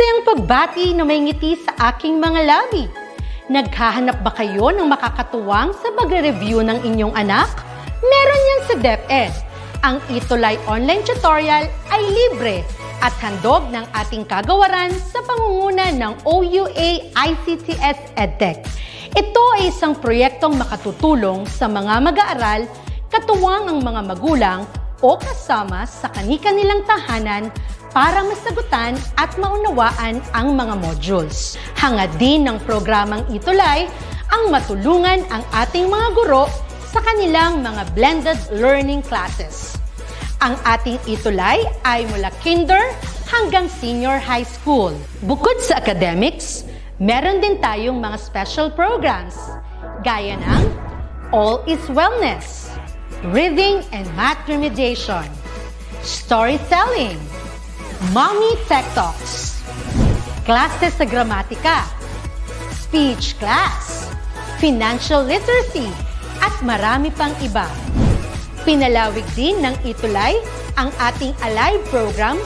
Masayang pagbati na may ngiti sa aking mga labi. Naghahanap ba kayo ng makakatuwang sa pagre-review ng inyong anak? Meron yan sa DepEd. Ang ETUlay online tutorial ay libre at handog ng ating kagawaran sa pangunguna ng OUA ICTS EdTech. Ito ay isang proyektong makatutulong sa mga mag-aaral, katuwang ang mga magulang o kasama sa kani-kanilang tahanan para masagutan at maunawaan ang mga modules. Hangad din ng programang ETUlay ang matulungan ang ating mga guro sa kanilang mga blended learning classes. Ang ating ETUlay ay mula kinder hanggang senior high school. Bukod sa academics, meron din tayong mga special programs gaya ng All is Wellness, Reading and Math Remediation, Storytelling, Mommy Tech Talks, Classes sa Gramatika, Speech Class, Financial Literacy, at marami pang iba. Pinalawig din ng ETUlay ang ating Alive program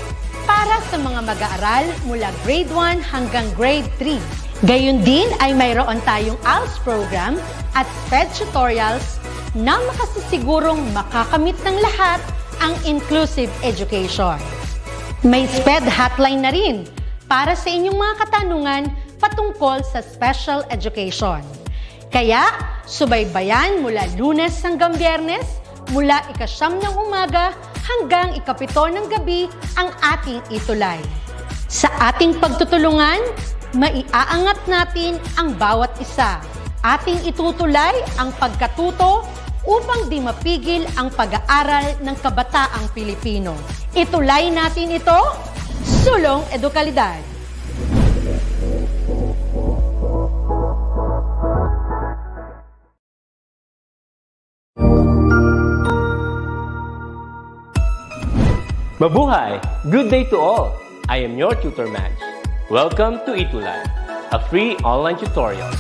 para sa mga mag-aaral mula grade 1 hanggang grade 3. Gayun din ay mayroon tayong ALS program at SPED tutorials na makasisigurong makakamit ng lahat ang inclusive education. May SPED hotline na rin para sa inyong mga katanungan patungkol sa special education. Kaya, subaybayan mula Lunes hanggang Biyernes, mula 9:00 ng umaga hanggang 7:00 ng gabi ang ating ETUlay. Sa ating pagtutulungan, maiaangat natin ang bawat isa. Ating itutulay ang pagkatuto upang di mapigil ang pag-aaral ng kabataang Pilipino. Itulay natin ito, sulong edukalidad. Mabuhay! Good day to all! I am your tutor Madge. Welcome to ETUlay, a free online tutorial,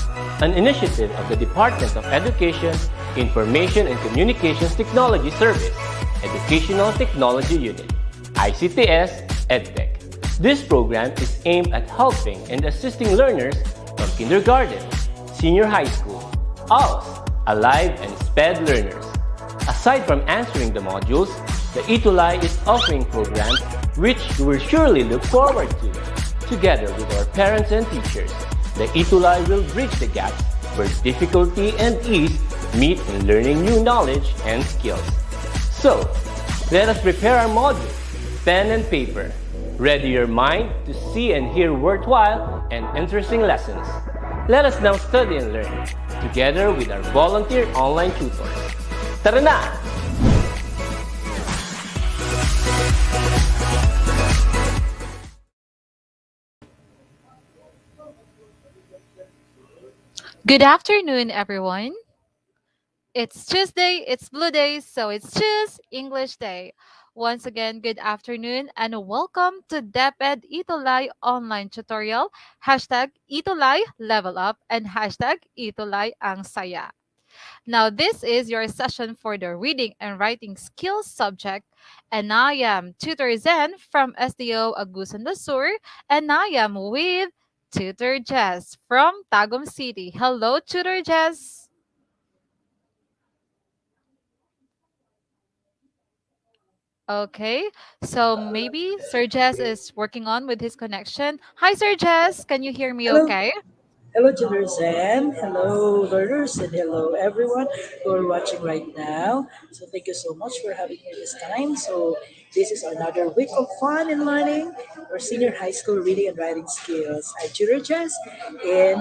an initiative of the Department of Education, Information and Communications Technology Service, Educational Technology Unit, ICTS EdTech. This program is aimed at helping and assisting learners from kindergarten, senior high school, ALS, Alive, and SPED learners. Aside from answering the modules, the ETUlay is offering programs which you will surely look forward to. Together with our parents and teachers, the ETUlay will bridge the gaps where difficulty and ease meet in learning new knowledge and skills. So, let us prepare our modules, pen and paper. Ready your mind to see and hear worthwhile and interesting lessons. Let us now study and learn, together with our volunteer online tutors. Tara na! Good afternoon, everyone. It's Tuesday, it's Blue Day, so it's Choose English Day. Once again, good afternoon and welcome to DepEd ETUlay online tutorial, #ETUlay Level Up, and #ETUlay Ang Saya. Now, this is your session for the reading and writing skills subject, and I am Tutor Zen from SDO Agusan do Sur, and I am with Tutor Jess from Tagum City. Hello, Tutor Jess. Okay, so maybe Sir Jess is working on with his connection. Hi, Sir Jess. Can you hear me Hello. okay? Hello, Tutor Zen. Hello, learners, and hello, everyone who are watching right now. So thank you so much for having me this time. So this is another week of fun and learning for senior high school reading and writing skills. I'm Tutor Jess in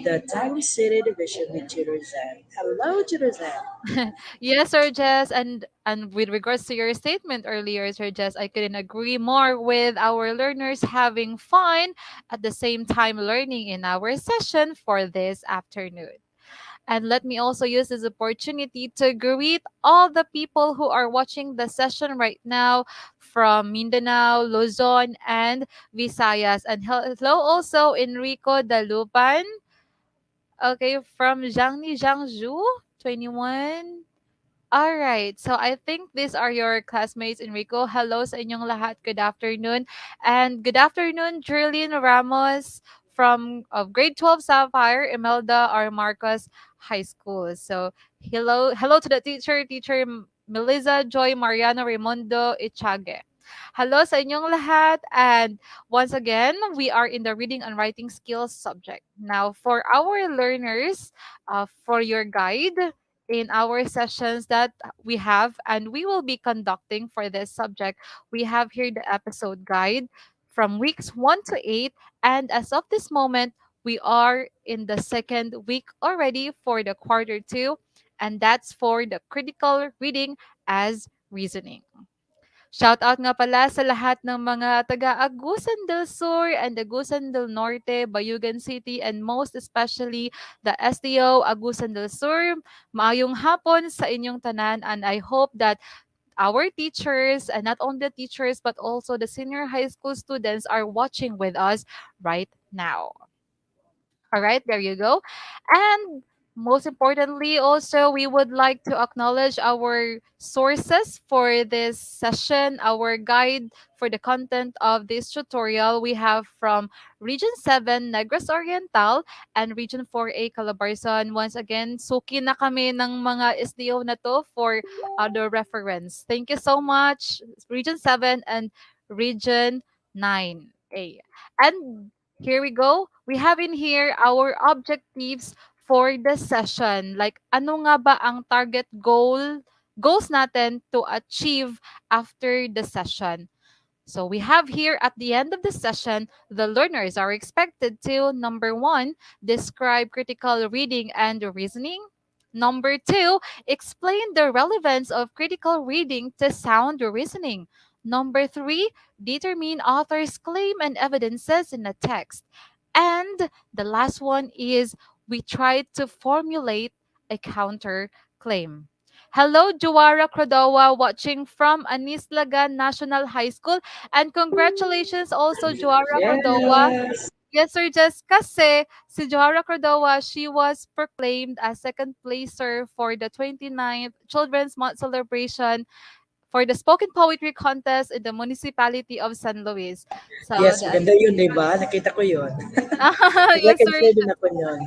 the Tagum City Division with Tutor Zen. Hello, Tutor Zen. Yes, Sir Jess, and with regards to your statement earlier, Sir Jess, I couldn't agree more with our learners having fun at the same time learning in our session for this afternoon. And let me also use this opportunity to greet all the people who are watching the session right now from Mindanao, Luzon, and Visayas. And hello also Enrico Dalupan. Okay, from Jiangni Jiangsu 21. All right. So I think these are your classmates, Enrico. Hello sa inyong lahat. Good afternoon. And good afternoon, Jerlyn Ramos from of grade 12 Sapphire, Imelda R. Marcos High School. So hello to the teacher Melissa Joy Mariano Raimundo Ichage. Hello sa inyong lahat. And once again, we are in the reading and writing skills subject. Now, for our learners, for your guide, in our sessions that we have and we will be conducting for this subject, we have here the episode guide from weeks 1 to 8. And as of this moment, we are in the second week already for the quarter 2. And that's for the critical reading as reasoning. Shout out nga pala sa lahat ng mga taga Agusan del Sur and Agusan del Norte, Bayugan City, and most especially the STO Agusan del Sur. Maayong hapon sa inyong tanan, and I hope that our teachers, and not only the teachers but also the senior high school students are watching with us right now. All right, there you go. And most importantly, also, we would like to acknowledge our sources for this session, our guide for the content of this tutorial. We have from Region 7, Negros Oriental, and Region 4A, Calabarzon. Once again, suki na kami ng mga SDO na to for other reference. Thank you so much, Region 7 and Region 9A. And here we go. We have in here our objectives for the session. Like, ano nga ba ang target goals natin to achieve after the session? So we have here at the end of the session, the learners are expected to, number 1, describe critical reading and reasoning. Number 2, explain the relevance of critical reading to sound reasoning. Number 3, determine author's claim and evidences in a text. And the last one is we try to formulate a counter claim. Hello, Juara Crodowa, watching from Anislagan National High School. And congratulations also, Juara Crodowa. Yes. Yes, sir, just kasi si Juara Crodowa, she was proclaimed as second placer for the 29th Children's Month celebration for the spoken poetry contest in the municipality of San Luis. So, Yes, maganda yun, di ba? Nakita ko yun. yes, Nag-like and sir. share din ako yun.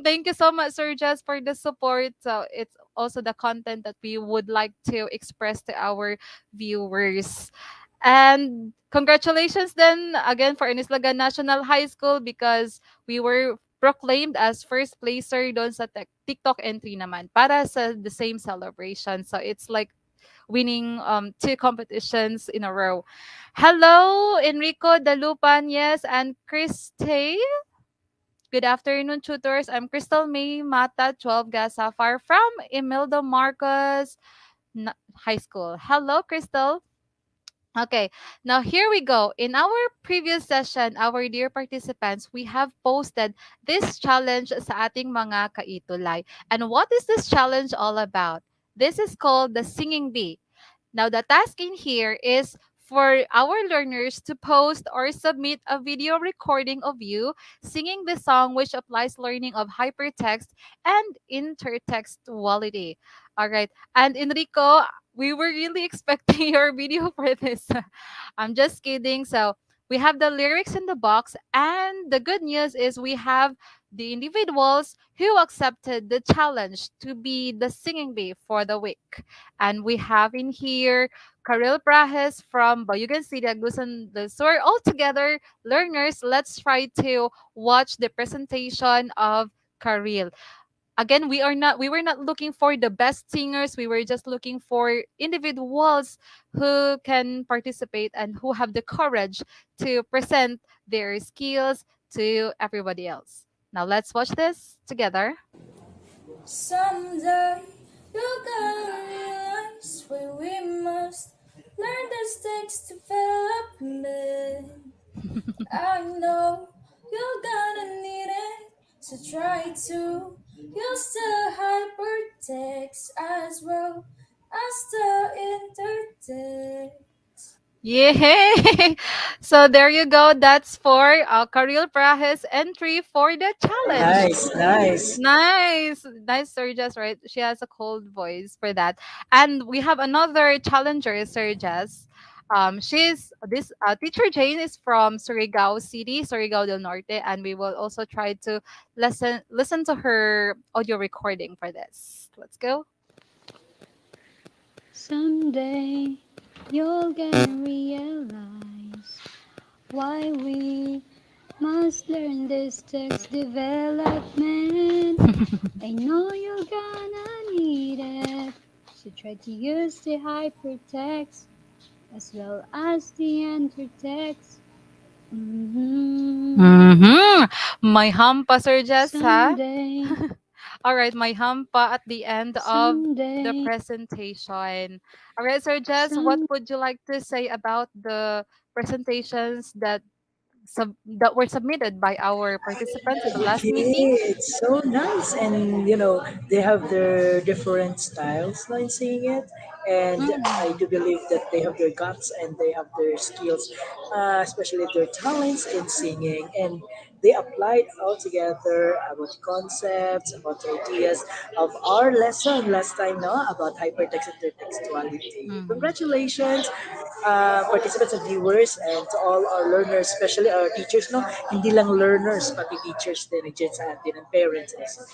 Thank you so much, Sir Jess, for the support. So it's also the content that we would like to express to our viewers. And congratulations then again for Inislagan National High School because we were proclaimed as first placer doon sa TikTok entry naman para sa the same celebration. So it's like winning two competitions in a row. Hello, Enrico Dalupan, yes, and Christy. Good afternoon, tutors. I'm Crystal May Mata, 12 Gas Sapphire from Imelda Marcos High School. Hello, Crystal. Okay, now here we go. In our previous session, our dear participants, we have posted this challenge sa ating mga kaitulay. And what is this challenge all about? This is called the Singing Bee. Now, the task in here is for our learners to post or submit a video recording of you singing the song which applies learning of hypertext and intertextuality. All right. And Enrico, we were really expecting your video for this. I'm just kidding. So, we have the lyrics in the box, and the good news is we have the individuals who accepted the challenge to be the singing bee for the week. And we have in here Karel Prahes from Bayugan City, Agusan del Sur. All together, learners, let's try to watch the presentation of Karel. Again, we were not looking for the best singers. We were just looking for individuals who can participate and who have the courage to present their skills to everybody else. Now let's watch this together. Someday you're gonna realize where we must learn the stakes development. I know you're gonna need it, so try to use the hypertext as well as the intertext. Yay! So there you go. That's for Karil Prahe's entry for the challenge. Nice, nice. Nice, nice, Serges, right? She has a cold voice for that. And we have another challenger, Serges. She's this teacher Jane is from Surigao City, Surigao del Norte, and we will also try to listen to her audio recording for this. Let's go. Someday you're gonna realize why we must learn this text development. I know you're gonna need it, so try to use the hypertext as well as the intertext. Mm-hmm. My hampa, Serges, ha? Someday, All right, my hampa at the end of the someday, presentation. All right, so Jess, what some would you like to say about the presentations that were submitted by our participants in the last meeting? Yeah, it's so nice, and they have their different styles like singing it, and I Mm. do believe that they have their guts and they have their skills, especially their talents in singing, and they applied all together about concepts, about the ideas of our lesson last time, no, about hypertext and intertextuality. Mhm. Congratulations, participants and viewers, and to all our learners, especially our teachers, no? Hindi lang learners, pati teachers din, nandiyan sa atin, and parents also.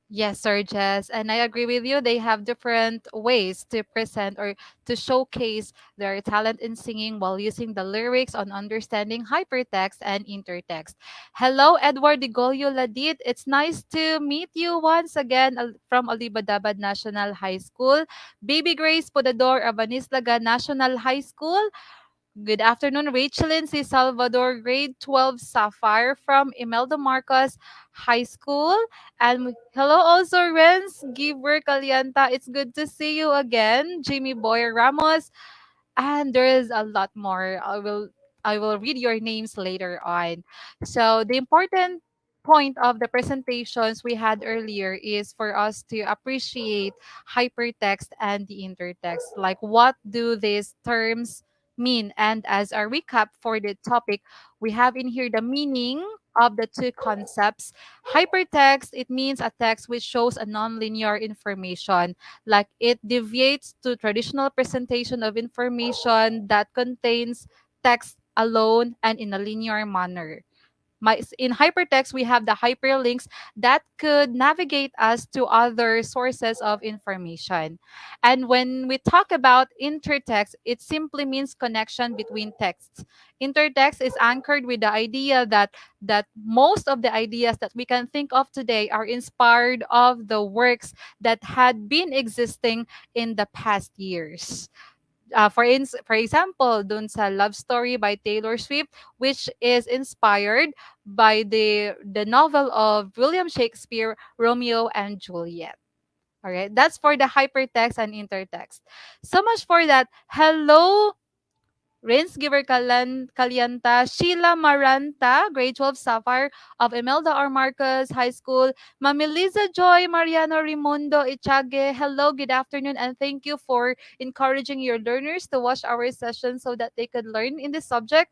Yes, Sir Jess, and I agree with you. They have different ways to present or to showcase their talent in singing while using the lyrics on understanding hypertext and intertext. Hello, Edward Digolio Ladit. It's nice to meet you once again from Alibadabad National High School. Baby Grace Podador of Anislaga National High School. Good afternoon, Rachelin C. Salvador, grade 12 Sapphire from Imelda Marcos High School. And hello also, Renz Giver Calienta. It's good to see you again. Jimmy Boy Ramos, and there is a lot more. I will read your names later on. So the important point of the presentations we had earlier is for us to appreciate hypertext and the intertext, like what do these terms mean. And as a recap for the topic, we have in here the meaning of the two concepts. Hypertext, it means a text which shows a nonlinear information, like it deviates to traditional presentation of information that contains text alone and in a linear manner. In hypertext, we have the hyperlinks that could navigate us to other sources of information. And when we talk about intertext, it simply means connection between texts. Intertext is anchored with the idea that most of the ideas that we can think of today are inspired of the works that had been existing in the past years. For example, dun sa Love Story by Taylor Swift, which is inspired by the novel of William Shakespeare, Romeo and Juliet. All right, that's for the hypertext and intertext. So much for that. Hello, Renz Giver Calianta, Sheila Maranta, grade 12 Sapphire of Imelda R. Marcos High School, Mamiliza Joy Mariano Raimundo Ichage. Hello, good afternoon, and thank you for encouraging your learners to watch our session so that they could learn in this subject.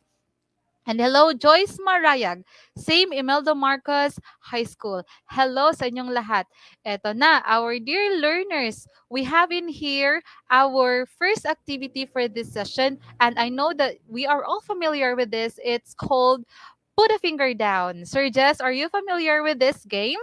And hello, Joyce Marayag. Same Imelda Marcos High School. Hello sa inyong lahat. Eto na, our dear learners, we have in here our first activity for this session. And I know that we are all familiar with this. It's called Put a Finger Down. Sir Jess, are you familiar with this game?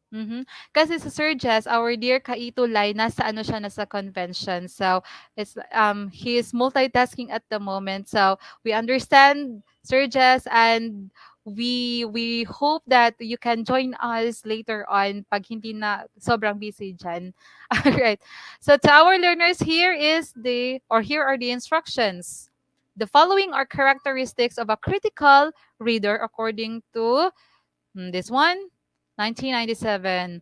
Mhm. Kasi sa Sir Jess, our dear ETUlay, nasa ano siya, nasa convention. So, he is multitasking at the moment. So, we understand Sir Jess, and we hope that you can join us later on pag hindi na sobrang busy diyan. All right. So, to our learners, here are the instructions. The following are characteristics of a critical reader according to this one, 1997.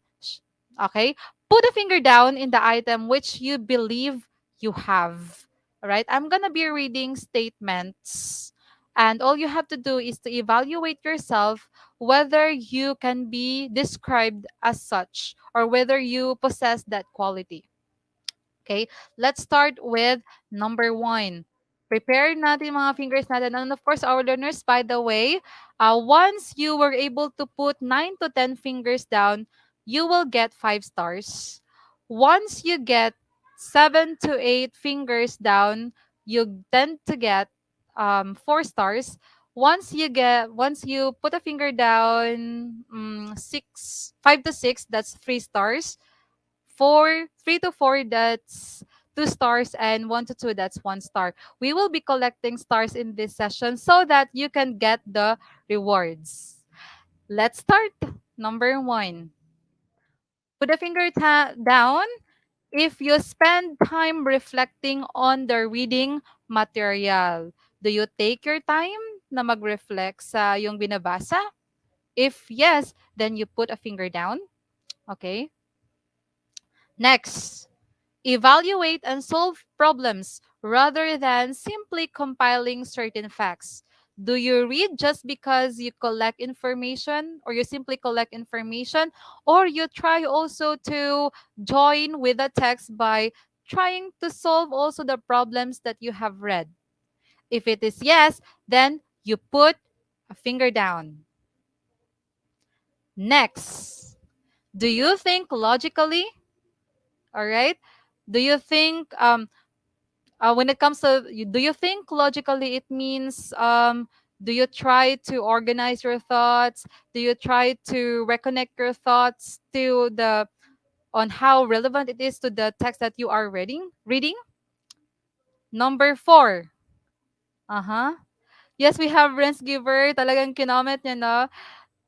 Okay. Put a finger down in the item which you believe you have. All right. I'm going to be reading statements. And all you have to do is to evaluate yourself whether you can be described as such or whether you possess that quality. Okay, let's start with number one. Prepare natin yung mga fingers natin. And of course, our learners, by the way, once you were able to put 9 to 10 fingers down, you will get 5 stars. Once you get 7 to 8 fingers down, you tend to get 4 stars. Once you put a finger down, 5 to 6, that's 3 stars. 3 to 4, that's 2 stars, and 1 to 2, that's 1 star. We will be collecting stars in this session so that you can get the rewards. Let's start. Number one, put a finger down if you spend time reflecting on the reading material. Do you take your time na mag-reflect sa yung binabasa? If yes, then you put a finger down. Okay. Next, evaluate and solve problems rather than simply compiling certain facts. Do you read just because you collect information, or you simply collect information, or you try also to join with the text by trying to solve also the problems that you have read? If it is yes, then you put a finger down. Next, do you think logically? All right. Do you think when it comes to do you think logically, it means do you try to organize your thoughts? Do you try to reconnect your thoughts to the on how relevant it is to the text that you are reading? Number 4. Uh-huh. Yes, we have Ren's giver. Talagang kinoment niya, no?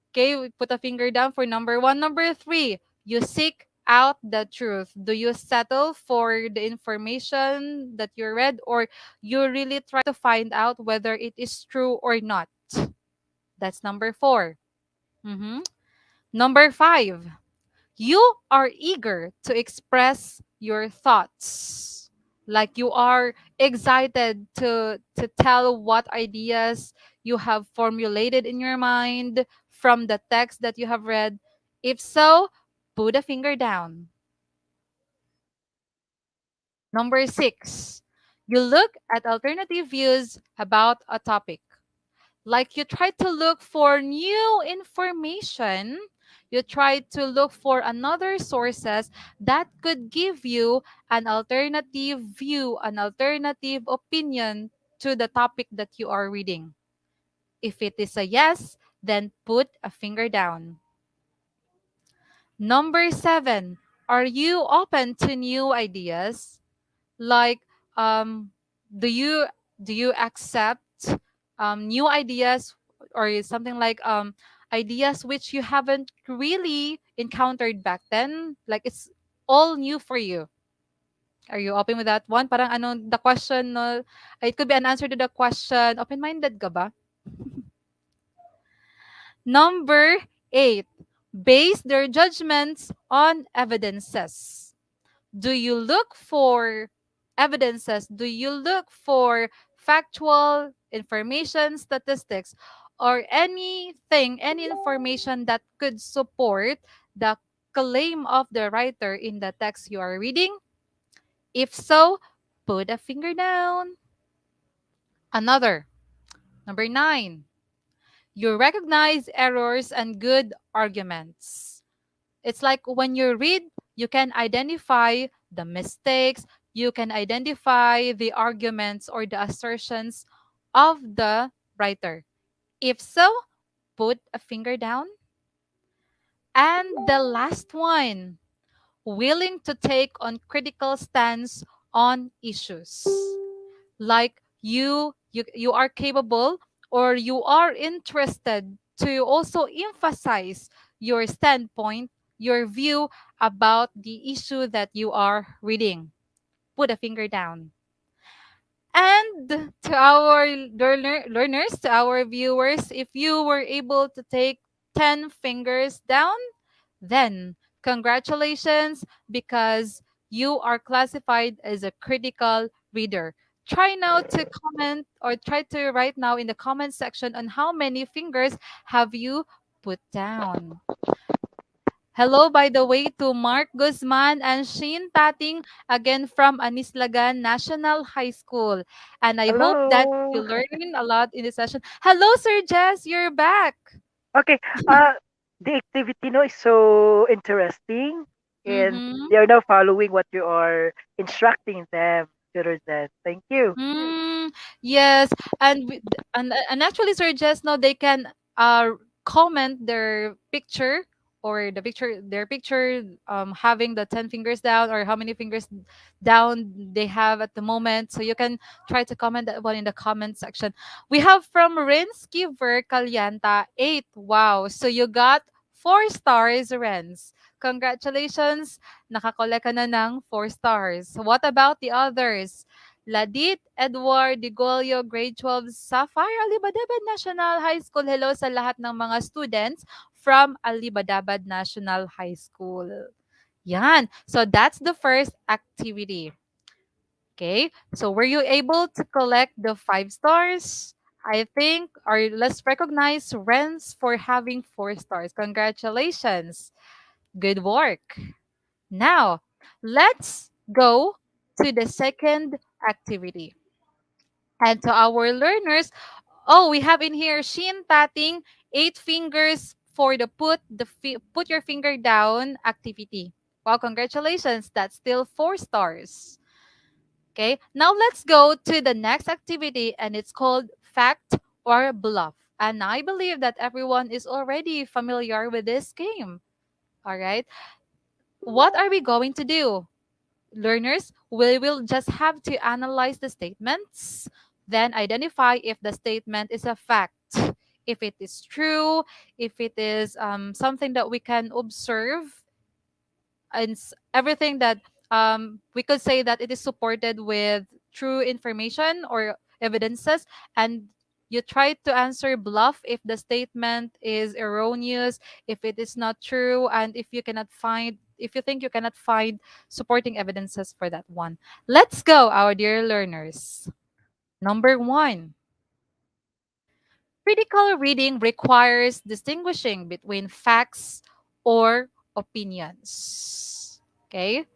Okay, we put a finger down for number 1. Number 3, you seek out the truth. Do you settle for the information that you read, or you really try to find out whether it is true or not? That's number 4. Mhm. Number 5, you are eager to express your thoughts. Like you are excited to tell what ideas you have formulated in your mind from the text that you have read. If so, put a finger down. Number 6, you look at alternative views about a topic. Like you try to look for new information, you try to look for another sources that could give you an alternative view, an alternative opinion to the topic that you are reading. If it is a yes, then put a finger down. Number 7, are you open to new ideas? Like do you accept new ideas, or something like ideas which you haven't really encountered back then, like it's all new for you? Are you open with that one? Parang ano the question, no? It could be an answer to the question, open-minded ka ba? Number 8, base their judgments on evidences. Do you look for evidences? Do you look for factual information, statistics, or anything, any information that could support the claim of the writer in the text you are reading? If so, put a finger down. Another, number 9, you recognize errors and good arguments. It's like when you read, you can identify the mistakes, you can identify the arguments or the assertions of the writer. If so, put a finger down. And the last one, willing to take on critical stance on issues. Like you are capable, or you are interested to also emphasize your standpoint, your view about the issue that you are reading. Put a finger down. And to our learners, to our viewers, if you were able to take 10 fingers down, then congratulations, because you are classified as a critical reader. Try now to comment, or try to write now in the comment section on how many fingers have you put down. Hello, by the way, to Mark Guzman and Sheen Tating, again from Anislagan National High School. And I hope that you Hello. learn a lot in this session. Hello, Sir Jess, you're back. Okay. The activity no is so interesting, and Mm-hmm. they are now following what you are instructing them, children. Thank you. Mm, yes, and actually, Sir Jess, now they can comment their picture or their picture having the 10 fingers down or how many fingers down they have at the moment. So you can try to comment that one in the comment section. We have from Rinsky Verkalyanta 8. Wow, so you got 4 stars, Rens. Congratulations, nakakolek ka na ng 4 stars. What about the others? Ladit Edward Digolio, Grade 12, Sapphire, Alibadabad National High School. Hello sa lahat ng mga students from Alibadabad National High School. Yan. So that's the first activity. Okay. So were you able to collect the 5 stars? I think, or let's recognize Renz for having 4 stars. Congratulations. Good work. Now, let's go to the second activity. And to our learners, oh, we have in here Shin Tating 8 fingers for the put your finger down activity. Wow, congratulations. That's still 4 stars. Okay, now let's go to the next activity and it's called fact or bluff. And I believe that everyone is already familiar with this game. All right. What are we going to do? Learners, we will just have to analyze the statements, then identify if the statement is a fact, if it is true, if it is something that we can observe, and everything that we could say that it is supported with true information or evidences, and you try to answer bluff if the statement is erroneous, if it is not true, and if you think you cannot find supporting evidences for that one. Let's go, our dear learners. Number 1, critical reading requires distinguishing between facts or opinions. Okay.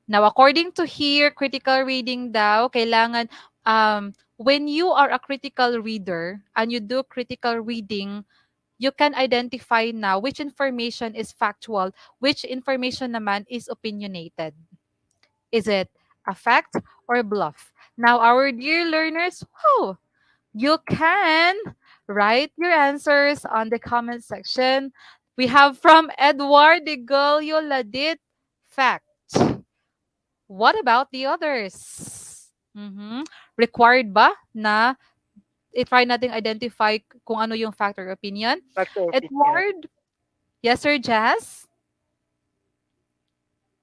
Now, according to here, critical reading daw, kailangan, when you are a critical reader and you do critical reading, you can identify now which information is factual, which information naman is opinionated. Is it a fact or bluff? Now, our dear learners, oh, you can write your answers on the comment section. We have from Edward de Golyo Ladit, fact. What about the others? Mhm. Required ba na i-try nating identify kung ano yung factor opinion? Factor opinion. Edward? Yes, Sir Jazz?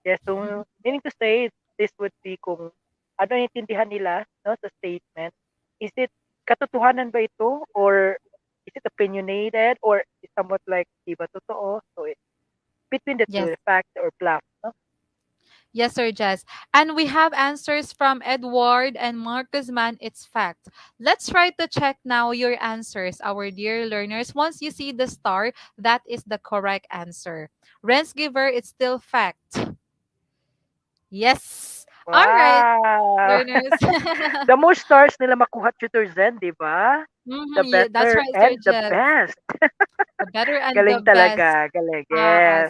Yes, so meaning to say, this would be kung ano yung intindihan nila no, sa statement. Is it katotohanan ba ito? Or is it opinionated? Or is somewhat like, di ba totoo? So, between the Yes. two, fact or bluff. No? Yes, Sir Jazz. And we have answers from Edward and Marcus Man. It's fact. Let's try to check now your answers, our dear learners. Once you see the star, that is the correct answer. Rents giver, it's still fact. Yes. All right, Wow! learners. The more stars nila makuha tutor Zen, di ba? The Yeah, that's better right, Sir and the Jess. best. The better and the Galing best. talaga. Galing. Ah, Yes.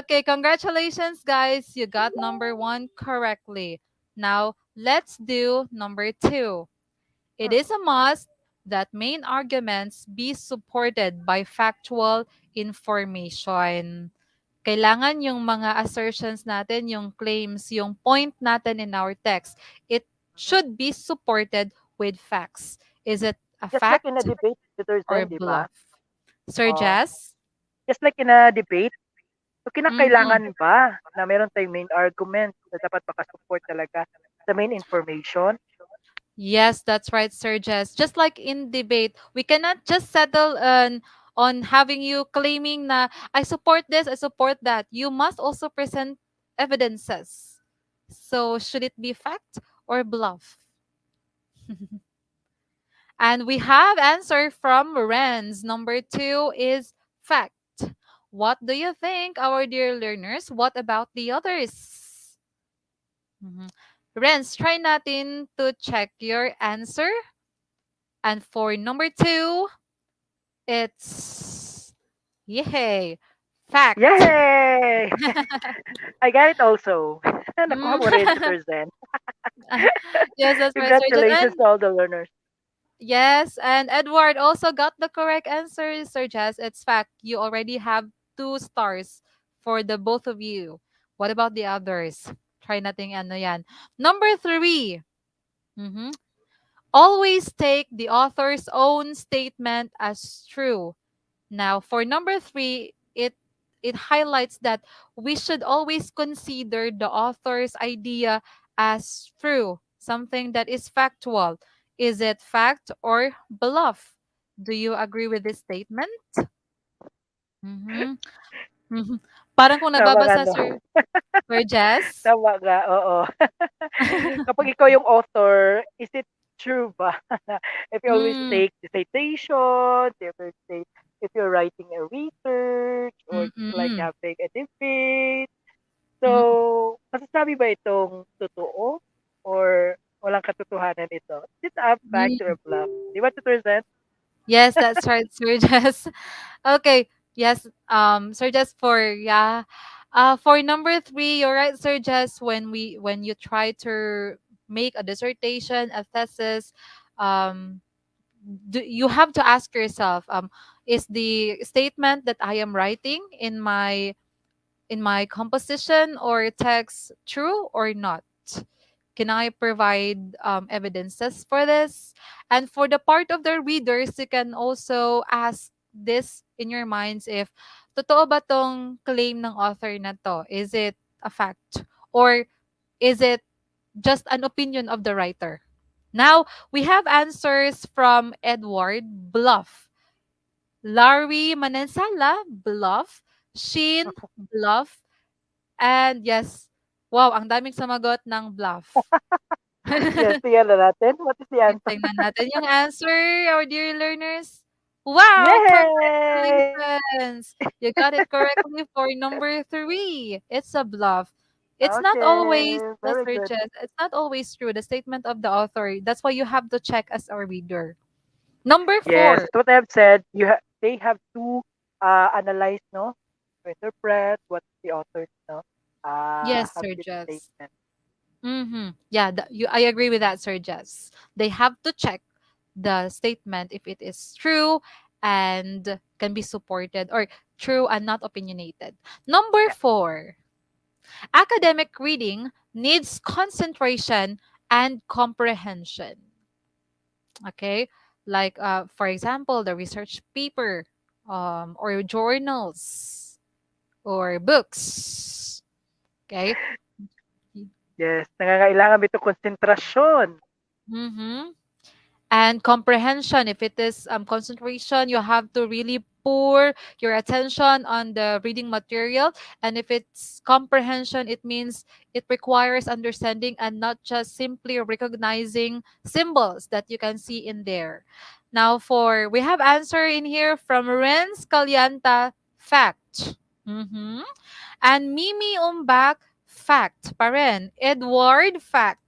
okay, congratulations, guys. You got number 1 correctly. Now, let's do number 2. It is a must that main arguments be supported by factual information. Kailangan yung mga assertions natin, yung claims, yung point natin in our text, it should be supported with facts. Is it a Just like in a fact debate, tutor or Zen, di ba? bluff? Sir Oh, Jazz? just like in a debate, so Mhm. kinakailangan ba na meron tayong main argument na dapat makasupport talaga sa main information? Yes, that's right, Sir Jess. Just like in debate, we cannot just settle on having you claiming na I support this, I support that. You must also present evidences. So should it be fact or bluff? And we have answer from Renz. Number 2 is fact. What do you think, our dear learners? What about the others? Mhm. Renz, try natin to check your answer. And for number two, it's yay, fact. Yay! I got it also. Nakuha Mm. mo rin, Tutor Zen. Yes, that's right, Sir Jess. Congratulations to all the learners. Yes, and Edward also got the correct answer, Sir Jess. It's fact. You already have 2 stars for the both of you. What about the others? Try nating ano yan. Number three. Mhm. Always take the author's own statement as true. Now, for number three, it highlights that we should always consider the author's idea as true, something that is factual. Is it fact or bluff? Do you agree with this statement? Mm-hmm. Mm-hmm. Parang kung Tama nga, nagbabasa, no? Sir Jess. Tama nga, oo. Kapag ikaw yung author, is it true ba? If you always Mm, take the citations, if you're writing a research or like mm-mm. having a debate, Mm, so masasabi ba itong totoo or walang katotohanan ito? Is it a fact or mm. a bluff? Di ba, Tutor Zen? Yes, that's right, Sir Jess. Okay. Yes, Sir Jess, for number three, you're right, Sir Jess. When you try to make a dissertation, a thesis, um, you have to ask yourself, is the statement that I am writing in my composition or text true or not? Can I provide evidences for this? And for the part of the readers, you can also ask this in your minds if totoo ba tong claim ng author na to? Is it a fact? Or is it just an opinion of the writer? Now, we have answers from Edward, bluff. Larry Manensala, bluff. Sheen, bluff. And yes, wow, ang daming sumagot ng bluff. Yes, tingnan na natin. What is the answer? Tingnan natin yung answer, our dear learners. Wow, Yay! congratulations! You got it correctly for number three. It's a bluff. It's not always, Okay, the very good. searches, it's not always true. The statement of the author. That's why you have to check as a reader. Number Yes, four. that's what I have said. They have to analyze, no, to interpret what the authors, no, Yes, have Sir this Jess. statement. Mm-hmm. Yeah, I agree with that, Sir Jess. They have to check the statement if it is true and can be supported, or true and not opinionated. Number Yeah. four, academic reading needs concentration and comprehension. Okay, like for example, the research paper, or journals, or books. Okay. Yes, nangangailangan ito konsentrasyon. Mm-hmm. And comprehension, if it is concentration, you have to really pour your attention on the reading material. And if it's comprehension, it means it requires understanding and not just simply recognizing symbols that you can see in there. Now, for we have answer in here from Renz Calyanta, fact. Mhm. And Mimi Umbak, fact pa rin. Edward, fact.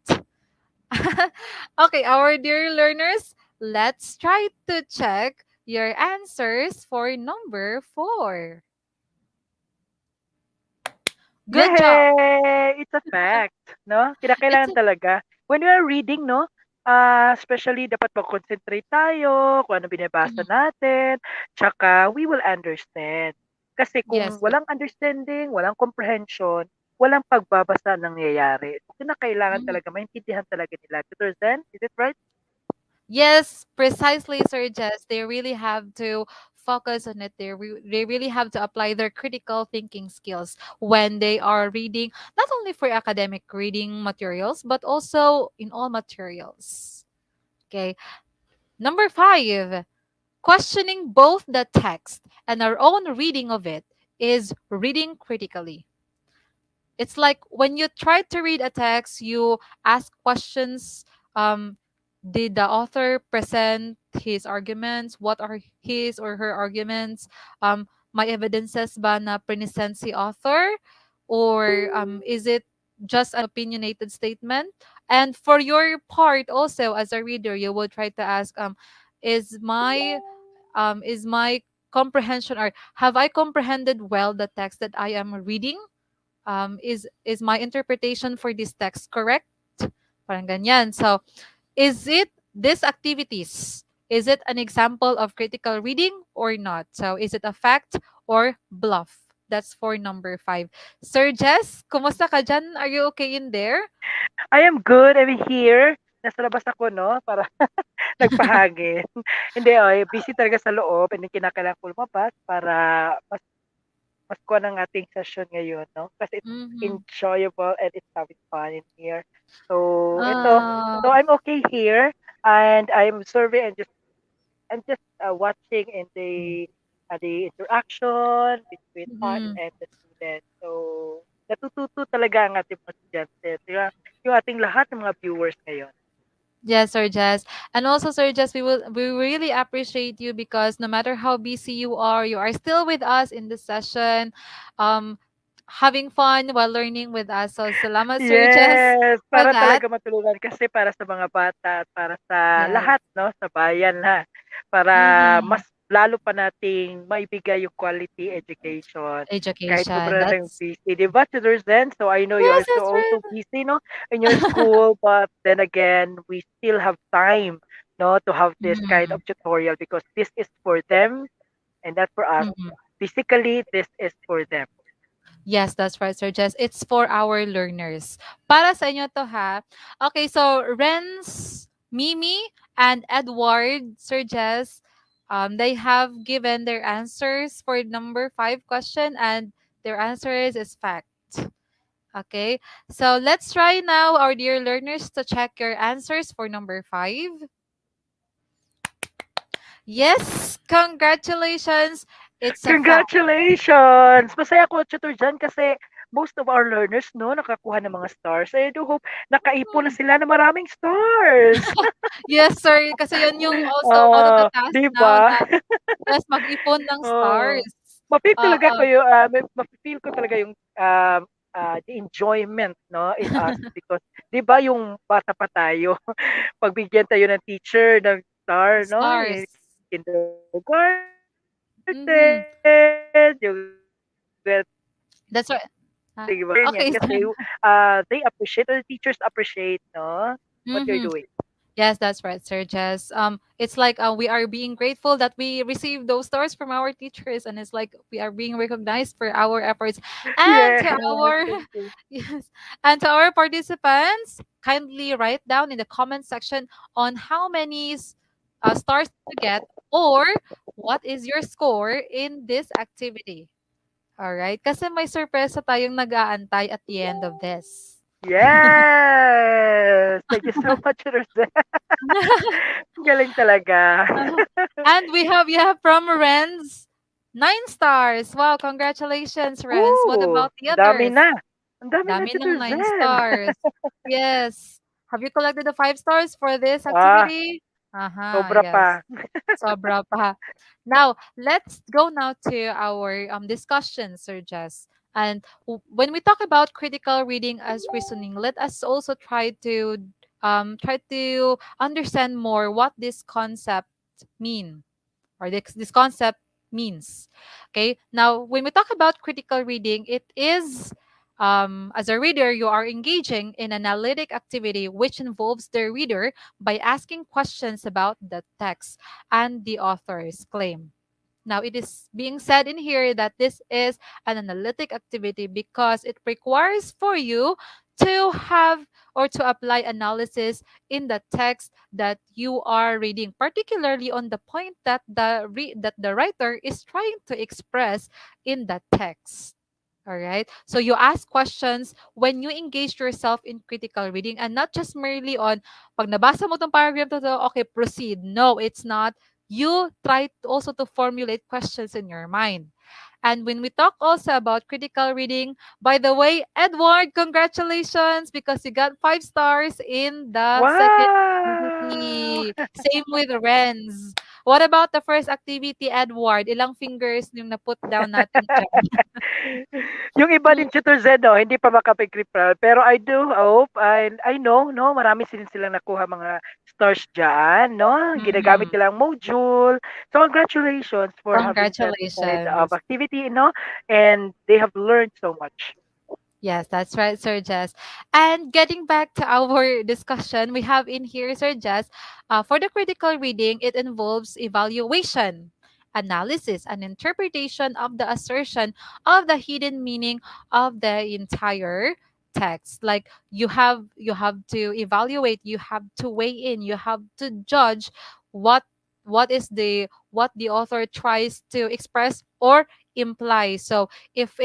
Okay, our dear learners, let's try to check your answers for number four. Good job. Yay! It's a fact, no? It's Kinakailangan a, talaga. When we are reading, no, especially dapat mag-concentrate tayo kung ano binabasa Mhm. natin, tsaka we will understand. Kasi kung Yes. walang understanding, walang comprehension, walang pagbabasa nangyayari. So, kinakailangan Mhm. talaga, maintindihan talaga nila. Tutor Zen, is it right? Yes, precisely, Sir Jess. They really have to focus on it. They really have to apply their critical thinking skills when they are reading, not only for academic reading materials, but also in all materials. Okay. Number five, questioning both the text and our own reading of it is reading critically. It's like when you try to read a text, you ask questions. Did the author present his arguments? What are his or her arguments? may evidences ba na present si author? Or is it just an opinionated statement? And for your part also as a reader, you will try to ask, is my comprehension, or have I comprehended well the text that I am reading? Is my interpretation for this text correct? Parang ganyan. So, is it these activities? Is it an example of critical reading or not? So, is it a fact or bluff? That's for number 5. Sir Jess, kumusta ka dyan? Are you okay in there? I am good. I'm here. Nasa labas ako, no? Para nagpahangin. Hindi, busy talaga sa loob and then kinakailangan ko lumabas para mas mas kuha ng ating session ngayon, no? Kasi it's Mm-hmm. enjoyable and it's having fun in here. So, ito. Ah, So, I'm okay here and I'm serving and just watching in the interaction between us mm-hmm. and the students. So, natututo talaga ang ating mga estudyante. Yung ating lahat ng mga viewers ngayon. Yes, Sir Jess. And also, Sir Jess, we really appreciate you because no matter how busy you are still with us in this session, um, having fun while learning with us. So, salamat, Sir Jess, Yes, for para that. talaga matulungan kasi para sa mga bata at para sa Yes. lahat, 'no, sa bayan na para Mm-hmm. mas lalo pa nating maibigay yung quality education kahit Education. sobrang tayong That's busy, 'di ba, Tutor Zen? So I know you yes, are so that's also right. busy, no, in your school, but then again, we still have time, no, to have this kind Mm-hmm. of tutorial because this is for them and not for us. Mm-hmm. Physically, this is for them. Yes, that's right, Sir Jess. It's for our learners. Para sa inyo to, ha? Okay, so Renz, Mimi, and Edward, Sir Jess, they have given their answers for number 5 question, and their answer is fact. Okay, so let's try now, our dear learners, to check your answers for number 5. Yes, congratulations. It's a fact. Congratulations! Masaya ako, Tutor Jan, kasi most of our learners, no, nakakuha ng mga stars. I do hope nakaipon na sila ng maraming stars. Yes, sir. Kasi yan yung also one of the Oh, tasks di now ba? na yes, mag-ipon ng Oh. stars. Mapifeel talaga ko Oo. yung, mapifeel ko talaga yung the enjoyment, no, in us because, di ba yung bata pa tayo, pagbigyan tayo ng teacher ng star, no, in Stars. kindergarten, Mhm. yung That's right. di Ah, ba? Yan okay, kasi sir. they appreciate, or the teachers appreciate, no, what you're Mhm. doing. Yes, that's right, Sir Jess. It's like we are being grateful that we received those stars from our teachers, and it's like we are being recognized for our efforts. And Yes, to our thank you. yes, and to our participants, kindly write down in the comment section on how many stars you get, or what is your score in this activity. All right, kasi may surpresa tayong nag-aantay at the end of this. Yes! Thank you so much, Rosette. Galing talaga. Uh-huh. And we have from Renz 9 stars. Wow, congratulations, Renz. What Ooh, about the ang dami others? na. Ang dami na, Dami ng Tutor 9 Zen. stars. Yes. Have you collected the 5 stars for this Ah, activity? Aha, sobra yes. pa. Sobra pa. Now, let's go now to our discussion, Sir Jess. And when we talk about critical reading as reasoning, let us also try to understand more what this concept mean, or this concept means. Okay. Now, when we talk about critical reading, it is as a reader, you are engaging in analytic activity which involves the reader by asking questions about the text and the author's claim. Now, it is being said in here that this is an analytic activity because it requires for you to have or to apply analysis in the text that you are reading, particularly on the point that that the writer is trying to express in the text. All right. So you ask questions when you engage yourself in critical reading, and not just merely on pag nabasa mo tong paragraph to, okay, proceed. No, it's not. You try also to formulate questions in your mind. And when we talk also about critical reading, by the way, Edward, congratulations because you got 5 stars in the second Wow! activity. Same with Renz. What about the first activity, Edward? Ilang fingers yung na-put down natin dyan? Yung iba din tutor Z, no, hindi pa makapag-reply. Pero I do hope, I know, no, marami silang nakuha mga stars dyan, no? Ginagamit Mm-mm. nilang module. So congratulations for having that kind of Congratulations. activity, no? And they have learned so much. Yes, that's right, Sir Jess. And getting back to our discussion, we have in here, Sir Jess, for the critical reading, it involves evaluation, analysis, and interpretation of the assertion of the hidden meaning of the entire text. Like you have to evaluate, you have to weigh in, you have to judge what what the author tries to express or imply. So if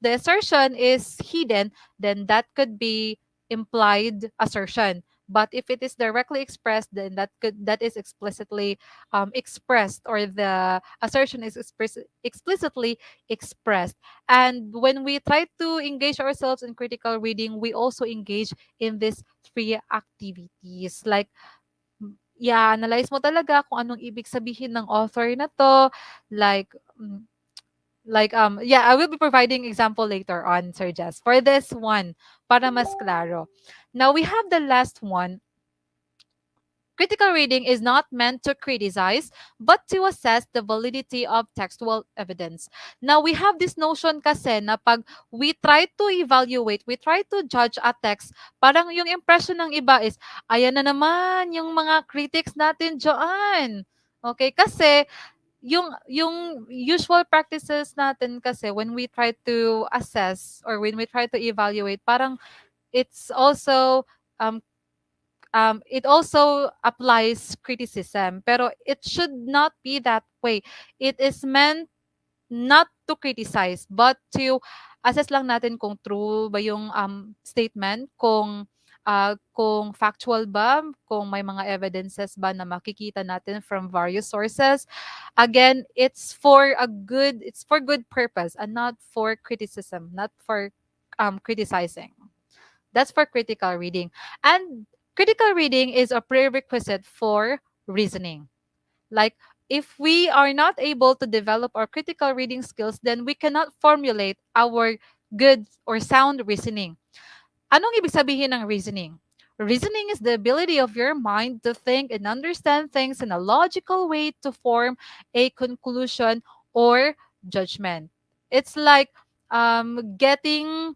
the assertion is hidden, then that could be implied assertion. But if it is directly expressed, then that is explicitly expressed, or the assertion is explicitly expressed. And when we try to engage ourselves in critical reading, we also engage in these three activities. Like, analyze mo talaga kung anong ibig sabihin ng author na to. Like, I will be providing example later on, Sir Jess, for this one, para mas klaro. Now we have the last one. Critical reading is not meant to criticize, but to assess the validity of textual evidence. Now, we have this notion kasi na pag we try to evaluate, we try to judge a text, parang yung impression ng iba is, ayan na naman yung mga critics natin dyan. Okay, kasi yung usual practices natin kasi when we try to assess or when we try to evaluate, parang it's also um it also applies criticism, pero it should not be that way. It is meant not to criticize, but to assess lang natin kung true ba yung statement, kung factual ba, kung may mga evidences ba na makikita natin from various sources. Again, it's for good purpose and not for criticism, not for criticizing. That's for critical reading. And critical reading is a prerequisite for reasoning. Like, if we are not able to develop our critical reading skills, then we cannot formulate our good or sound reasoning. Anong ibig sabihin ng reasoning? Reasoning is the ability of your mind to think and understand things in a logical way to form a conclusion or judgment. It's like getting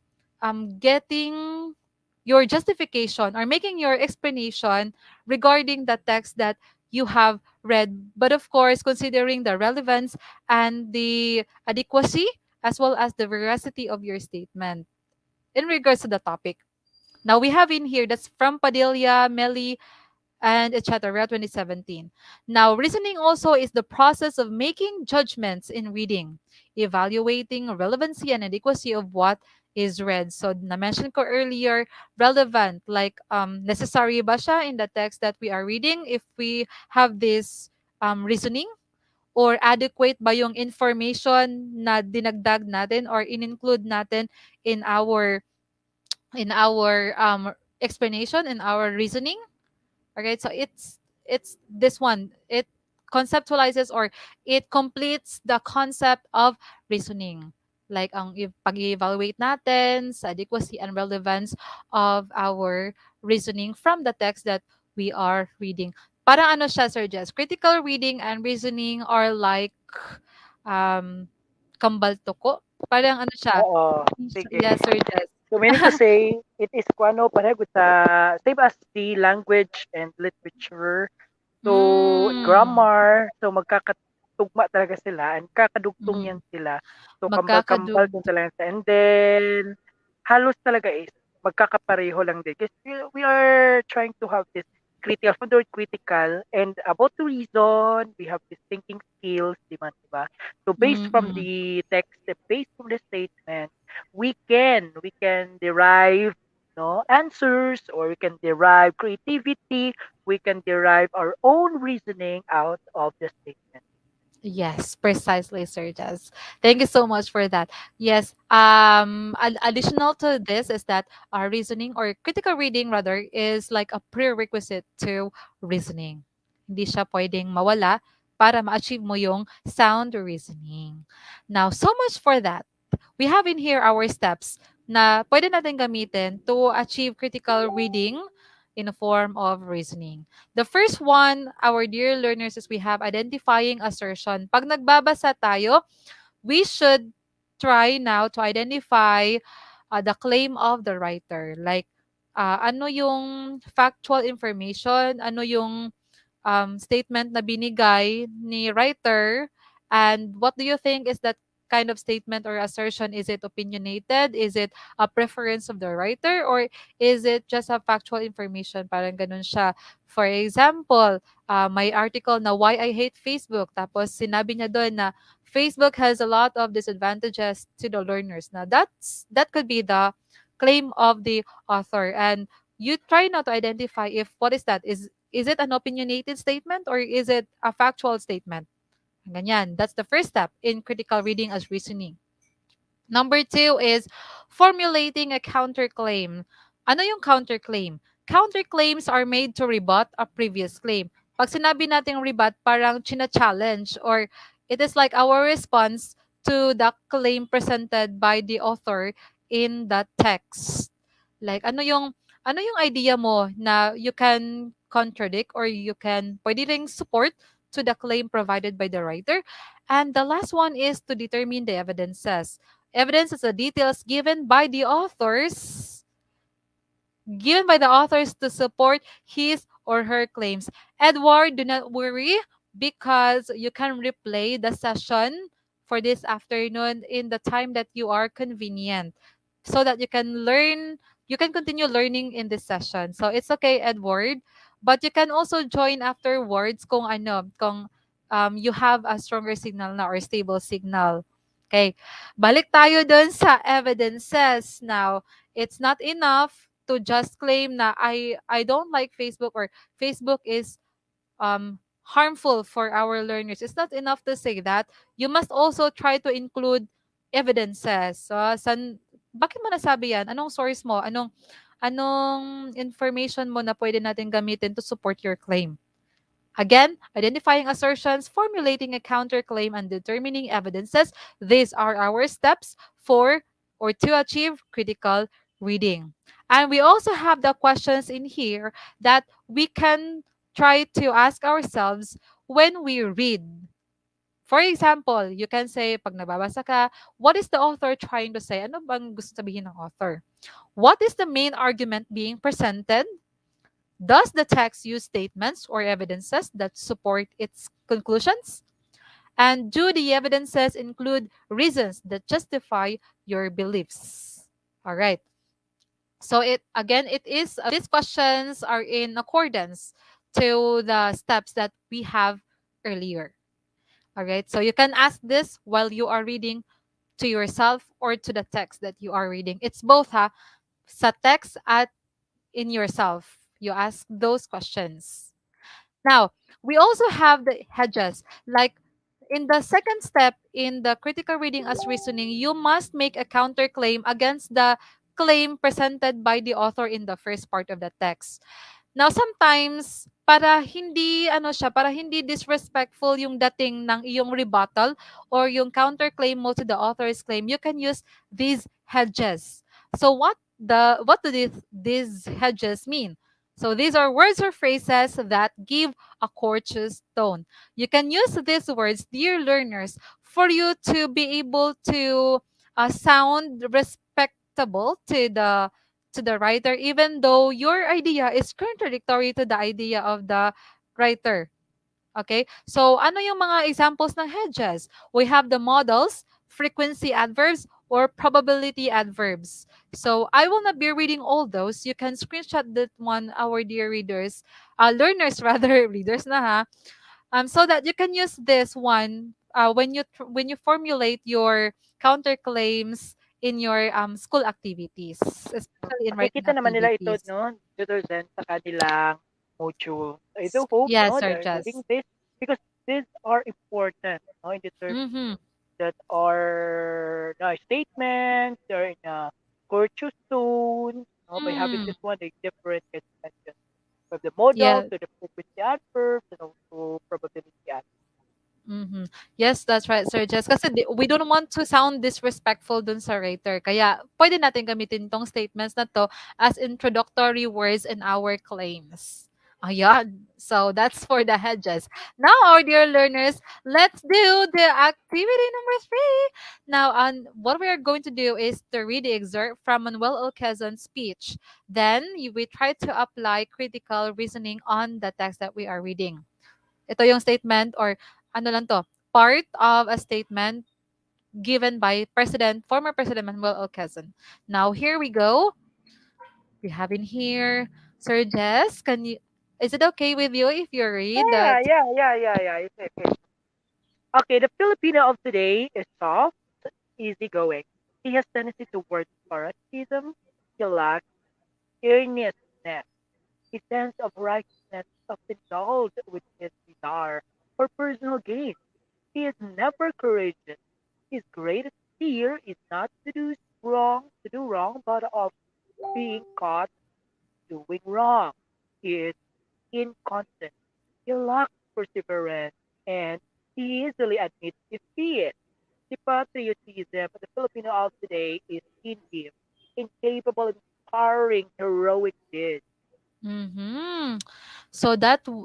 your justification or making your explanation regarding the text that you have read, but of course considering the relevance and the adequacy as well as the veracity of your statement in regards to the topic. Now we have in here, that's from Padilla, Melly, and etc. 2017. Now, reasoning also is the process of making judgments in reading, evaluating relevancy and adequacy of what is read. So, na-mention ko earlier, relevant, like necessary ba siya in the text that we are reading if we have this reasoning? Or adequate ba yung information na dinagdag natin or in-include natin in our explanation, in our reasoning? Okay, so it's this one. It conceptualizes or it completes the concept of reasoning. Like ang pag-evaluate natin sa adequacy and relevance of our reasoning from the text that we are reading. Parang ano siya, Sir Jess? Critical reading and reasoning are like um, kambal toko. Parang ano siya? Oo, sige. Yes, Sir Jess. So meaning to say, it is kuano pareho sa same as the language and literature. So Mm, grammar, so magkakatugma talaga sila and kakadugtong yan mm. sila. So kambal-kambal din Magkakadugtong. talaga siya. And then halos talaga is magkakapareho lang din. Kasi we are trying to have this critical, from the word critical, and about to reason, we have this thinking skills, di ba? Diba? So based from Mm. the text, based from the statement, we can derive no answers, or we can derive creativity, we can derive our own reasoning out of the statement. Yes, precisely, Sir Jazz. Thank you so much for that. Yes, additional to this is that our reasoning or critical reading rather is like a prerequisite to reasoning. Hindi siya pwedeng mawala para ma-achieve mo yung sound reasoning. Now, so much for that. We have in here our steps na pwede natin gamitin to achieve critical reading in a form of reasoning. The first one, our dear learners, is we have identifying assertion. Pag nagbabasa tayo, we should try now to identify the claim of the writer. Like, ano yung factual information, ano yung statement na binigay ni writer, and what do you think is that kind of statement or assertion? Is it opinionated? Is it a preference of the writer? Or is it just a factual information? Parang ganun siya. For example, may article na Why I Hate Facebook. Tapos sinabi niya doon na Facebook has a lot of disadvantages to the learners. Now that could be the claim of the author, and you try now to identify if what is that is it an opinionated statement or is it a factual statement? Ganyan. That's the first step in critical reading as reasoning. Number two is formulating a counterclaim. Ano yung counterclaim? Counterclaims are made to rebut a previous claim. Pag sinabi nating rebut, parang china-challenge or it is like our response to the claim presented by the author in the text. Like ano yung idea mo na you can contradict or you can pwede ring support to the claim provided by the writer. And the last one is to determine the evidences. Evidence is the details given by the authors to support his or her claims. Edward, do not worry because you can replay the session for this afternoon in the time that you are convenient so that you can continue learning in this session. So it's okay, Edward, but you can also join afterwards kung you have a stronger signal na or stable signal. Okay. Balik tayo dun sa evidences. Now, it's not enough to just claim na I don't like Facebook or Facebook is harmful for our learners. It's not enough to say that. You must also try to include evidences. So, bakit mo nasabi yan? Anong source mo? Anong information mo na pwede natin gamitin to support your claim? Again, identifying assertions, formulating a counterclaim, and determining evidences. These are our steps for or to achieve critical reading. And we also have the questions in here that we can try to ask ourselves when we read. For example, you can say, pag nababasa ka, what is the author trying to say? Ano bang gusto sabihin ng author? What is the main argument being presented? Does the text use statements or evidences that support its conclusions? And do the evidences include reasons that justify your beliefs? All right. So these questions are in accordance to the steps that we have earlier. All right. So you can ask this while you are reading to yourself or to the text that you are reading. It's both sa text at in yourself. You ask those questions. Now, we also have the hedges. Like in the second step in the critical reading as reasoning, you must make a counterclaim against the claim presented by the author in the first part of the text. Now, sometimes, para hindi disrespectful yung dating ng iyong rebuttal or yung counterclaim mo to the author's claim, you can use these hedges. So what do these hedges mean? So these are words or phrases that give a courteous tone. You can use these words, dear learners, for you to be able to sound respectable to the writer, even though your idea is contradictory to the idea of the writer. Okay? So, ano yung mga examples ng hedges? We have the modals, frequency adverbs, or probability adverbs. So, I will not be reading all those. You can screenshot that one, our dear readers, learners rather, readers na ha, so that you can use this one when you formulate your counterclaims in your school activities, especially in writing Makikita naman nila ito, activities. no, tutors din sa kanilang module. So, I do hope, Yes, no, Sir they're Jess. doing this because these are important, no, in the terms Mm-hmm. that are statements, they're in a courteous tone, no, by having Mm. this one, they different extensions from the modal Yeah. to the frequency adverbs and also probability adverbs. Mhm. Yes, that's right, Sir Jess. Kasi we don't want to sound disrespectful dun sa writer. Kaya pwede natin gamitin tong statements na to as introductory words in our claims. Ayan. So that's for the hedges. Now, our dear learners, let's do the activity number 3. Now, what we are going to do is to read the excerpt from Manuel Quezon's speech. Then, we try to apply critical reasoning on the text that we are reading. Ito yung statement or ano lang to, part of a statement given by former President Manuel L. Quezon. Now, here we go. We have in here, Sir Jess, is it okay with you if you read that? Yeah. It's okay. Okay, the Filipino of today is soft, easygoing. He has tendency towards parasitism. He lacks earnestness. His sense of righteousness is often dulled with his desire for personal gain. He is never courageous. His greatest fear is not to do wrong, but of being caught doing wrong. He is inconstant. He lacks perseverance, and he easily admits defeat. The patriotism of the Filipino of today is in him, incapable of inspiring heroic deeds. Mm-hmm. So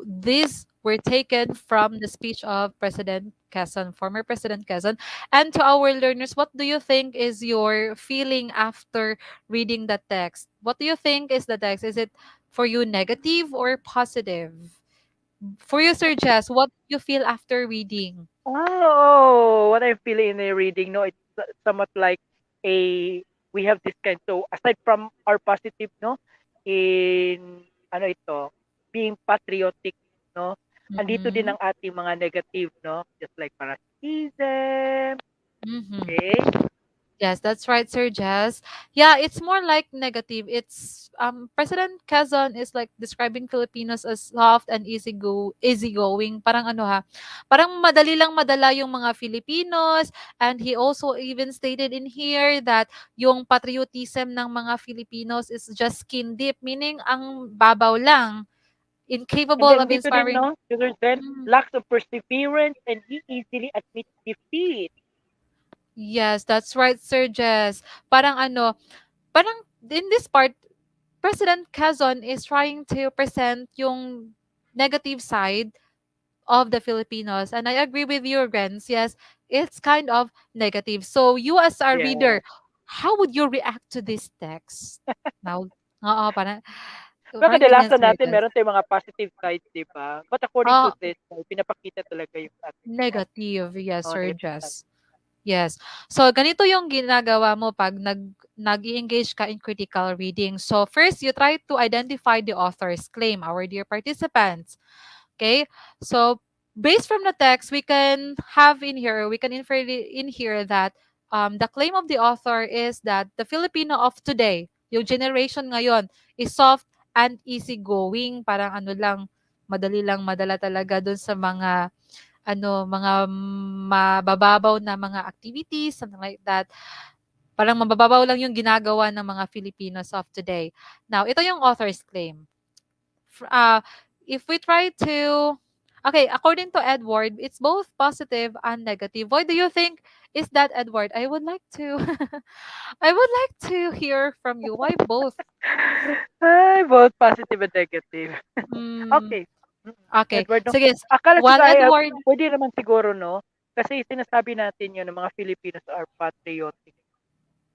these were taken from the speech of President Quezon, former President Quezon. And to our learners, what do you think is your feeling after reading the text? What do you think is the text? Is it for you negative or positive? For you, Sir Jess, what do you feel after reading? Oh, what I'm feeling in the reading, no, it's somewhat like a we have this kind. So aside from our positive, no, in ano ito, being patriotic, no, andito din Mm-hmm. ang ating mga negative, no, just like parasitism, Mm-hmm. okay, Yes, that's right, Sir Jazz. Yeah, it's more like negative. It's President Quezon is like describing Filipinos as soft and easygoing. Parang ano ha, parang madali lang madala yung mga Filipinos, and he also even stated in here that yung patriotism ng mga Filipinos is just skin deep, meaning ang babaw lang, and incapable then of dito din, inspiring. no, Sugar then Mm, lacks of perseverance, and he easily admits defeat. yes, that's right, Sir Jess. Parang ano, parang in this part President Quezon is trying to present yung negative side of the Filipinos. And I agree with you, Renz. Yes, it's kind of negative. So you as a Yeah. reader, how would you react to this text? Now, oo, parang, Pero parang ganyan, kadalasan Sir natin Jess. meron tayong mga positive sides, 'di ba? But according to Ah, this, pinapakita talaga yung ating mga negative. Yes, Sir negative side. Jess. Yes. So, ganito yung ginagawa mo pag nag-engage ka in critical reading. So, first, you try to identify the author's claim, our dear participants. Okay? So, based from the text, we can infer in here that the claim of the author is that the Filipino of today, yung generation ngayon, is soft and easygoing. Parang ano lang, madali lang madala talaga dun sa mga mabababaw na mga activities, something like that. Parang mabababaw lang yung ginagawa ng mga Filipinos of today. Now, ito yung author's claim. F- Uh, if we try to, okay, according to Edward, it's both positive and negative. Why do you think is that, Edward? I would like to, I would like to hear from you. Why both? Ay, both positive and negative. Mm, Okay. okay, Edward, no? sige. Akala While siguro, Edward, pwede naman siguro, no? Kasi sinasabi natin yun, ng mga Filipinos are patriotic,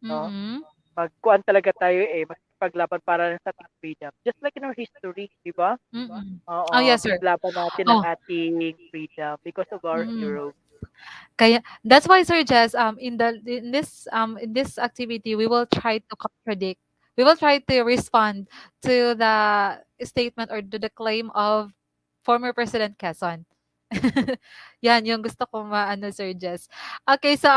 no? mm-hmm, Magkuhan talaga tayo magpaglaban para sa ating freedom. Just like in our history, di ba? mm-mm. Oh, Oo, yes, sir. pinaglaban natin ang Oh, ating freedom because of our mm. hero. Kaya that's why, Sir Jess, in this activity we will try to contradict. We will try to respond to the statement or to the claim of former President Quezon. Yan yung gusto ko maano, Sir Jess. Okay, so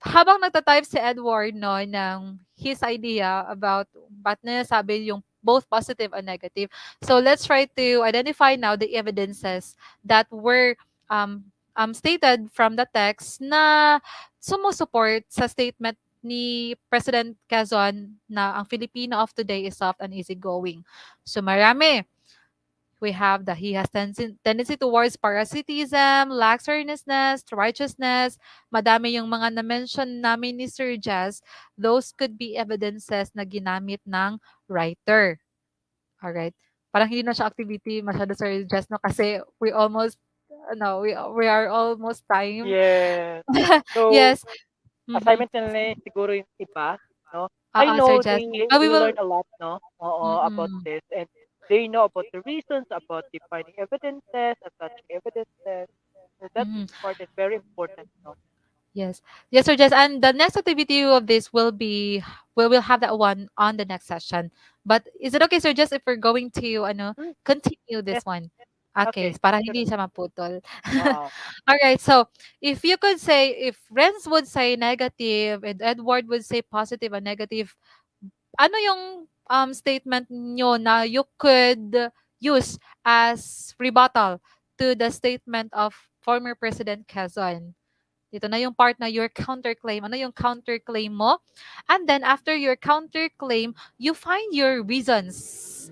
habang nagta-type si Edward no ng his idea about ba't na sabi yung both positive and negative. So let's try to identify now the evidences that were um stated from the text na sumusuport sa statement ni President Quezon na ang Filipino of today is soft and easygoing. So marami. We have that he has tendency towards parasitism, lacks earnestness, righteousness. Madami yung mga na-mention namin ni Sir Jazz. Those could be evidences na ginamit ng writer. Alright? Parang hindi na siya activity masyado, Sir Jazz, no? Kasi we are almost time. Yes. So, Yes. Mm-hmm. assignment nila siguro yung iba, no? I Sir know Jazz. But we they will, learn a lot, no? Oo, about mm-mm. this, and they know about the reasons about defining evidences, attaching evidences. So that Mhm. part is very important, no? Yes. Yes, Sir Jess. And the next activity of this will be, we will have that one on the next session. But is it okay, Sir Jess, if we're going to Mm, continue this yes, one? Okay, okay. para Sure. hindi siya maputol. Oo. All right. So, if you could say, if Renz would say negative and Edward would say positive and negative, ano yung statement nyo na you could use as rebuttal to the statement of former President Quezon? Dito na yung part na your counterclaim. Ano yung counterclaim mo? And then after your counterclaim, you find your reasons.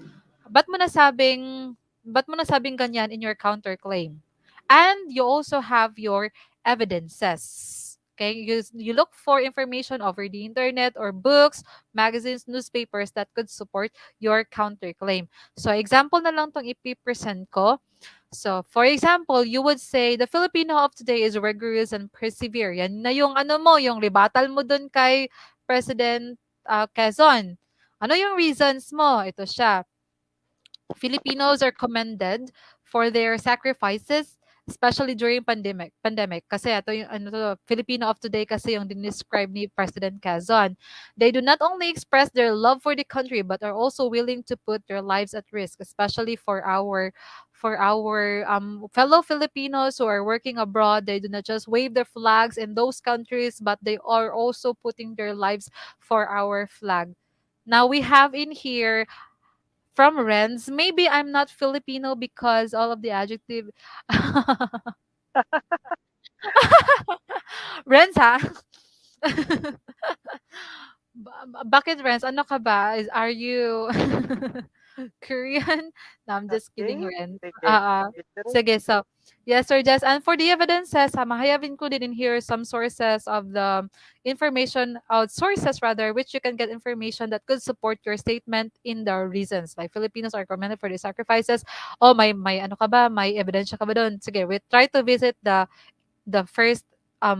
Ba't mo nasabing, ba't mo nasabing ganyan in your counterclaim? And you also have your evidences. Okay, you look for information over the internet or books, magazines, newspapers that could support your counterclaim. So example na lang tong ipipresent ko. So, for example, you would say the Filipino of today is rigorous and persevere. Yan na yung ano mo, yung rebuttal mo dun kay President Quezon. Ano yung reasons mo? Ito siya. Filipinos are commended for their sacrifices, especially during pandemic. Kasi ito yung ano to, Filipino of today kasi yung describe ni President Quezon. They do not only express their love for the country but are also willing to put their lives at risk, especially for our fellow Filipinos who are working abroad. They do not just wave their flags in those countries, but they are also putting their lives for our flag. Now we have in here from Renz. Maybe I'm not Filipino because all of the adjective. Renz, ha? Bakit Renz? Ano ka ba? Are you Korean? No, I'm just kidding, Okay. Renz. Sige. Literal. Sige, so, yes, Sir Jess. And for the evidences, I have included in here some sources of the information, sources rather, which you can get information that could support your statement in the reasons. Like Filipinos are commended for their sacrifices. Oh, may ano ka ba? May ebidensya ka ba doon? Sige, we try to visit the first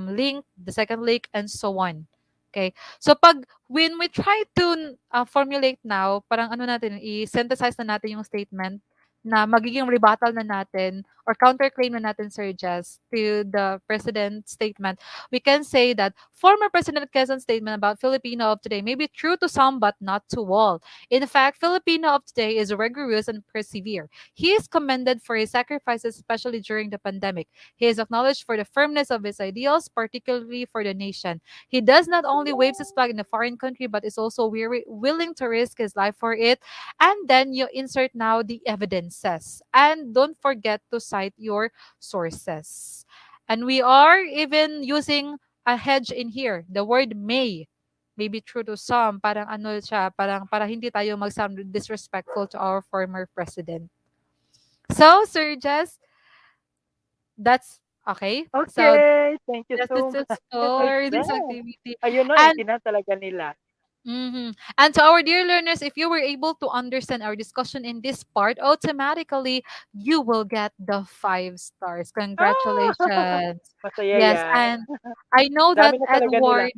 link, the second link, and so on. Okay. So when we try to formulate now, parang ano natin, i-synthesize na natin yung statement na magiging rebuttal na natin or counterclaim na natin, Sir Jess, to the President's statement, we can say that former President Quezon's statement about Filipino of today may be true to some but not to all. In fact, Filipino of today is rigorous and persevere. He is commended for his sacrifices, especially during the pandemic. He is acknowledged for the firmness of his ideals, particularly for the nation. He does not only waves his flag in a foreign country, but is also willing to risk his life for it. And then you insert now the evidences. And don't forget to cite your sources. And we are even using a hedge in here. The word may be true to some. Parang ano siya, parang para hindi tayo mag-sound disrespectful to our former president. So, Sir Jess, that's okay. So, Okay. Thank you that's so it much. Like for this that. activity. Ayun, no, And intindihan talaga nila. And to our dear learners, if you were able to understand our discussion in this part, automatically you will get the 5 stars. Ah! Congratulations. Masaya Yes, yan. and I know Dami that na talaga nila. Edward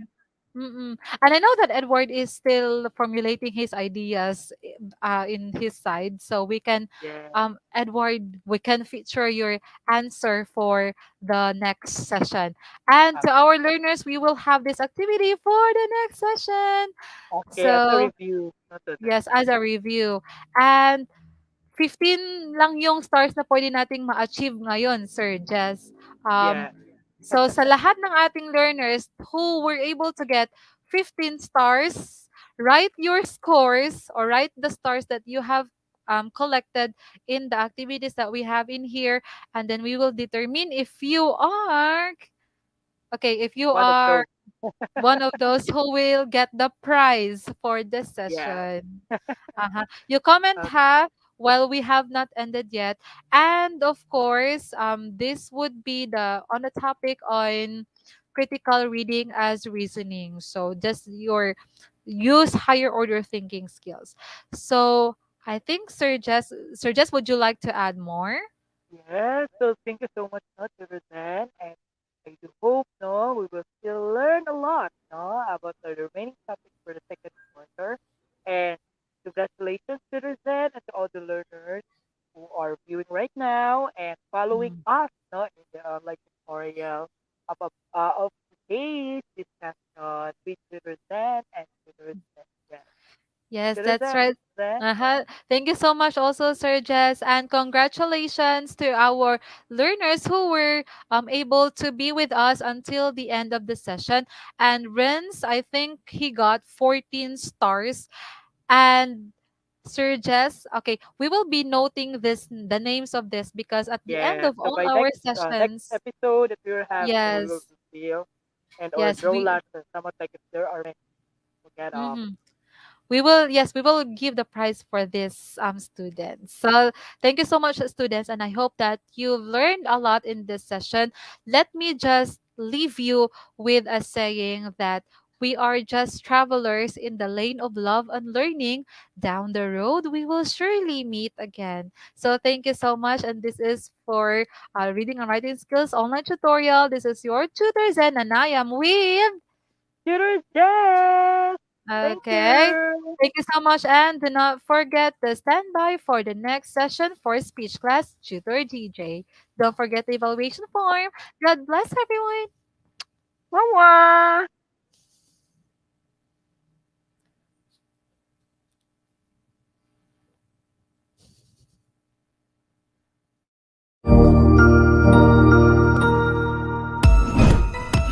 And I know that Edward is still formulating his ideas in his side. So we can, Yeah. Edward, we can feature your answer for the next session. And to our learners, we will have this activity for the next session. Okay, as a So, review. No, to that. yes, as a review. And 15 lang yung stars na pwede nating ma-achieve ngayon, Sir Jess. Um, Yeah. so sa lahat ng ating learners who were able to get 15 stars, write your scores or write the stars that you have collected in the activities that we have in here, and then we will determine if you are if you One of are those. one of those who will get the prize for this Yeah. session. You comment Okay. ha while we have not ended yet. And of course, this would be on the topic on critical reading as reasoning. So just your use higher order thinking skills. So I think Sir Jess, would you like to add more? Yes, so thank you so much, no, to Roseanne, and I do hope, no, we will still learn a lot, no, about the remaining topics for the second quarter. And congratulations to Roseanne and to all the learners who are viewing right now and following Mhm. us, no, in the online tutorial of today's discussion with Roseanne and to Roseanne. Yes, Yes, to that's Roseanne, right. Roseanne. Thank you so much also, Sir Jess, and congratulations to our learners who were able to be with us until the end of the session. And Renz, I think he got 14 stars. And Sir Jess, okay, we will be noting the names of this because at the end Yeah. of So all by our next sessions, episode that we will have, we will yes, reveal and or yes, draw lots and somewhat like if there are many, we'll get off. mhm. We will, yes, we will give the prize for this students. So thank you so much, students, and I hope that you've learned a lot in this session. Let me just leave you with a saying that we are just travelers in the lane of love and learning. Down the road, we will surely meet again. So thank you so much, and this is for reading and writing skills online tutorial. This is your tutor Zen, and I am with. Tutor Jess! Thank Okay. you! Thank you so much. And do not forget to stand by for the next session for speech class tutor DJ. Don't forget the evaluation form. God bless everyone. Mwah!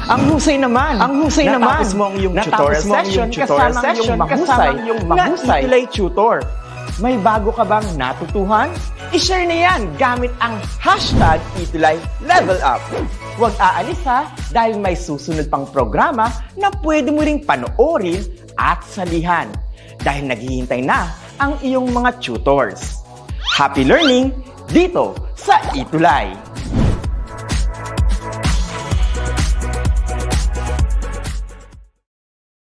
Ang husay naman. Natapos mo ang iyong tutorial session kasama ang iyong mahusay na ETUlay tutor. May bago ka bang natutuhan? I-share na yan gamit ang hashtag ETUlay Level Up. Huwag aalis ha, dahil may susunod pang programa na pwede mo ring panoorin at salihan. Dahil naghihintay na ang iyong mga tutors. Happy learning dito sa ETUlay!